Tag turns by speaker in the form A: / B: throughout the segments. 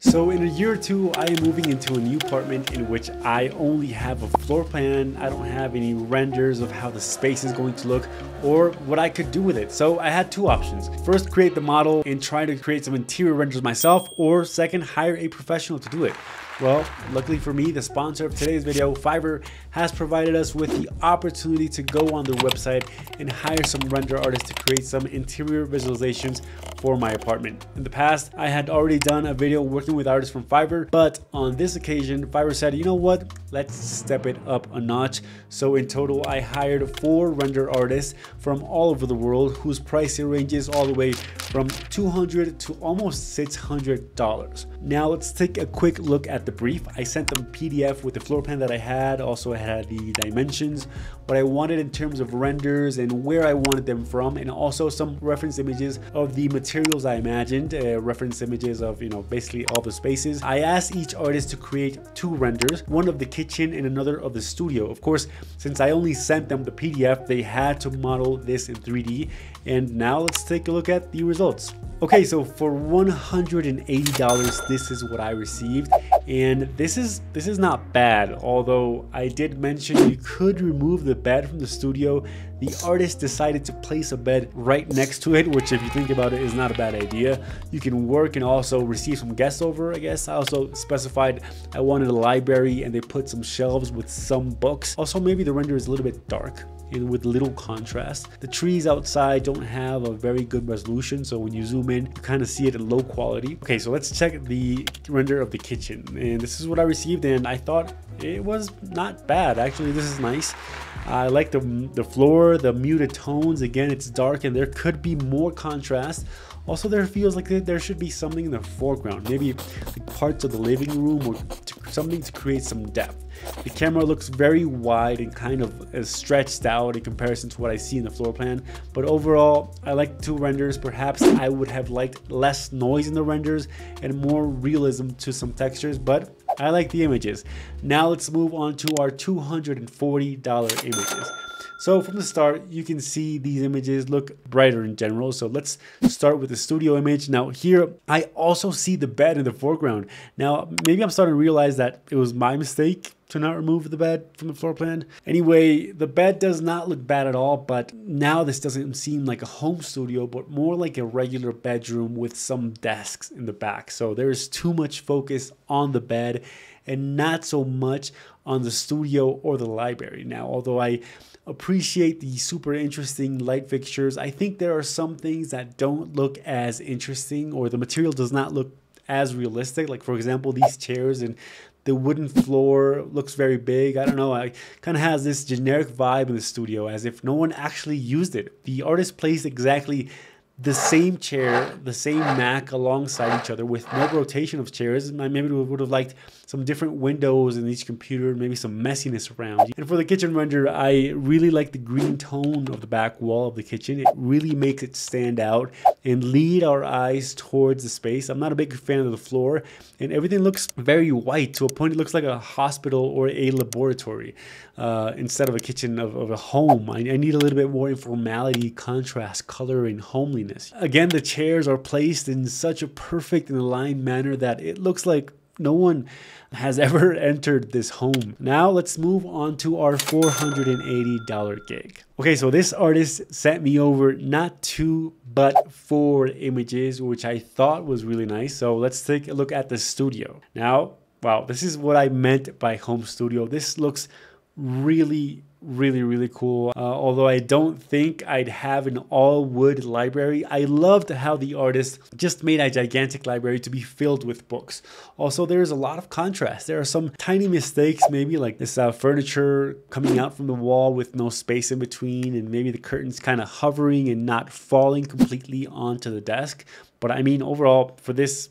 A: So in a year or two, I am moving into a new apartment in which I only have a floor plan. I don't have any renders of how the space is going to look or what I could do with it. So I had two options. First, create the model and try to create some interior renders myself, or second, hire a professional to do it. Well, luckily for me, the sponsor of today's video, Fiverr, has provided us with the opportunity to go on their website and hire some render artists to create some interior visualizations for my apartment. In the past, I had already done a video working with artists from Fiverr, but on this occasion, Fiverr said, you know what, let's step it up a notch. So in total, I hired 4 render artists from all over the world whose price ranges all the way from $200 to almost $600. Now let's take a quick look at the brief. I sent them a PDF with the floor plan that I had. Also, I had the dimensions, what I wanted in terms of renders and where I wanted them from, and also some reference images of the materials I imagined, reference images of, basically all the spaces. I asked each artist to create 2 renders, one of the kitchen and another of the studio. Of course, since I only sent them the PDF, they had to model this in 3D. And now let's take a look at the results. Okay, so for $180, this is what I received, and this is not bad. Although I did mention you could remove the bed from the studio, the artist decided to place a bed right next to it, which if you think about it is not a bad idea. You can work and also receive some guests over, I guess. I also specified I wanted a library and they put some shelves with some books. Also, maybe the render is a little bit dark and with little contrast. The trees outside don't have a very good resolution, so when you zoom in, you kind of see it in low quality. Okay, so let's check the render of the kitchen, and this is what I received, and I thought it was not bad. Actually, this is nice. I like the floor, the muted tones. Again, it's dark and there could be more contrast. Also, there feels like there should be something in the foreground, maybe like parts of the living room or something to create some depth. The camera looks very wide and kind of stretched out in comparison to what I see in the floor plan. But overall, I like the 2 renders. Perhaps I would have liked less noise in the renders and more realism to some textures, but I like the images. Now let's move on to our $240 images. So from the start, you can see these images look brighter in general. So let's start with the studio image. Now here, I also see the bed in the foreground. Now, maybe I'm starting to realize that it was my mistake to not remove the bed from the floor plan. Anyway, the bed does not look bad at all, but now this doesn't seem like a home studio, but more like a regular bedroom with some desks in the back. So there is too much focus on the bed and not so much on the studio or the library. Now, although I appreciate the super interesting light fixtures, I think there are some things that don't look as interesting, or the material does not look as realistic. Like, for example, these chairs and the wooden floor looks very big. I don't know, it kind of has this generic vibe in the studio as if no one actually used it. The artist placed exactly the same chair, the same Mac alongside each other with no rotation of chairs. I maybe would have liked some different windows in each computer, maybe some messiness around. And for the kitchen render, I really like the green tone of the back wall of the kitchen. It really makes it stand out and lead our eyes towards the space. I'm not a big fan of the floor, and everything looks very white to a point it looks like a hospital or a laboratory instead of a kitchen of a home. I need a little bit more informality, contrast, color, and homeliness. Again, the chairs are placed in such a perfect and aligned manner that it looks like no one has ever entered this home. Now let's move on to our $480 gig. Okay, so this artist sent me over not 2 but 4 images, which I thought was really nice. So let's take a look at the studio. Now, wow, this is what I meant by home studio. This looks really cool. Although I don't think I'd have an all wood library. I loved how the artist just made a gigantic library to be filled with books. Also, there's a lot of contrast. There are some tiny mistakes, maybe like this furniture coming out from the wall with no space in between, and maybe the curtains kind of hovering and not falling completely onto the desk. But I mean, overall, for this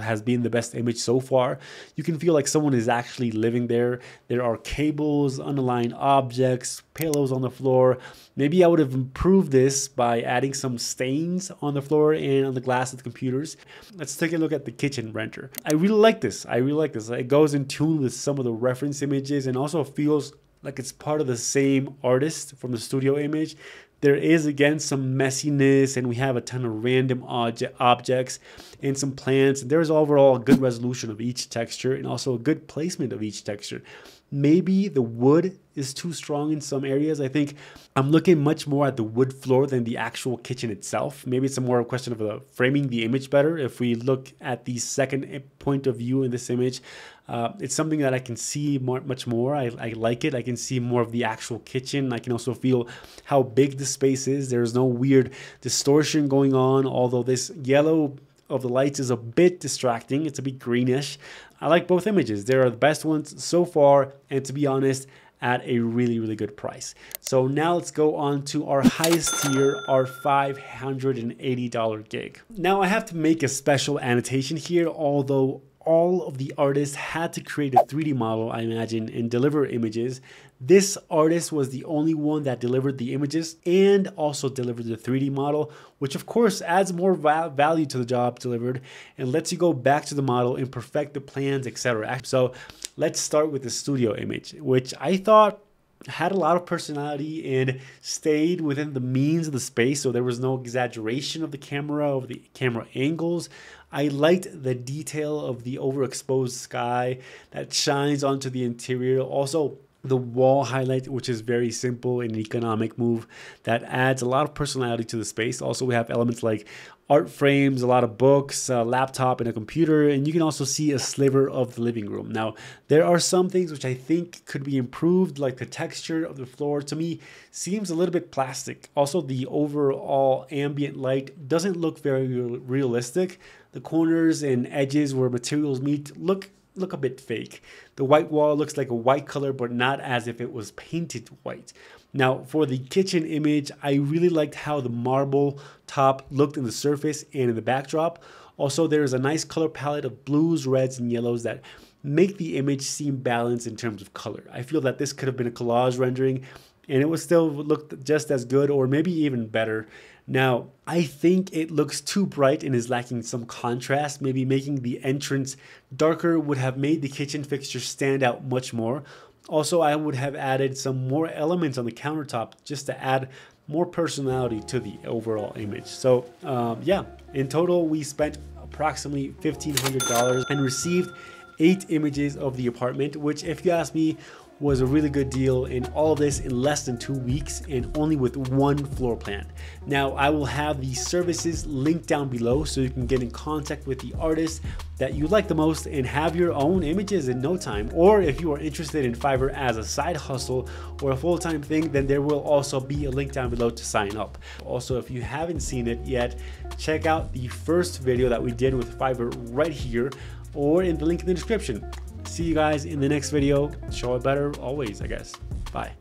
A: has been the best image so far. You can feel like someone is actually living there. There are cables, unaligned objects, pillows on the floor. Maybe I would have improved this by adding some stains on the floor and on the glass of the computers. Let's take a look at the kitchen render. I really like this. It goes in tune with some of the reference images and also feels like it's part of the same artist from the studio image. There is again some messiness, and we have a ton of random objects and some plants. There's overall a good resolution of each texture and also a good placement of each texture. Maybe the wood is too strong in some areas. I think I'm looking much more at the wood floor than the actual kitchen itself. Maybe it's a more question of framing the image better. If we look at the second point of view in this image, it's something that I can see much more. I like it. I can see more of the actual kitchen. I can also feel how big the space is. There's no weird distortion going on, although this yellow of the lights is a bit distracting. It's a bit greenish. I like both images. They're the best ones so far, and to be honest, at a really good price. So now let's go on to our highest tier, our $580 gig. Now I have to make a special annotation here, although all of the artists had to create a 3D model, I imagine, and deliver images. This artist was the only one that delivered the images and also delivered the 3D model, which of course adds more value to the job delivered and lets you go back to the model and perfect the plans, etc. So let's start with the studio image, which I thought had a lot of personality and stayed within the means of the space, so there was no exaggeration of the camera angles. I liked the detail of the overexposed sky that shines onto the interior. Also, the wall highlight, which is very simple and an economic move that adds a lot of personality to the space. Also, we have elements like art frames, a lot of books, a laptop, and a computer, and you can also see a sliver of the living room. Now, there are some things which I think could be improved, like the texture of the floor. To me, seems a little bit plastic. Also, the overall ambient light doesn't look very realistic. The corners and edges where materials meet look a bit fake. The white wall looks like a white color, but not as if it was painted white. Now, for the kitchen image, I really liked how the marble top looked in the surface and in the backdrop. Also, there's a nice color palette of blues, reds, and yellows that make the image seem balanced in terms of color. I feel that this could have been a collage rendering and it would still look just as good or maybe even better. Now, I think it looks too bright and is lacking some contrast. Maybe making the entrance darker would have made the kitchen fixture stand out much more. Also, I would have added some more elements on the countertop just to add more personality to the overall image. So yeah, in total, we spent approximately $1,500 and received 8 images of the apartment, which, if you ask me, was a really good deal, in all of this in less than 2 weeks and only with 1 floor plan. Now, I will have the services linked down below so you can get in contact with the artist that you like the most and have your own images in no time. Or if you are interested in Fiverr as a side hustle or a full-time thing, then there will also be a link down below to sign up. Also, if you haven't seen it yet, check out the first video that we did with Fiverr right here or in the link in the description. See you guys in the next video. Show it better always, I guess. Bye.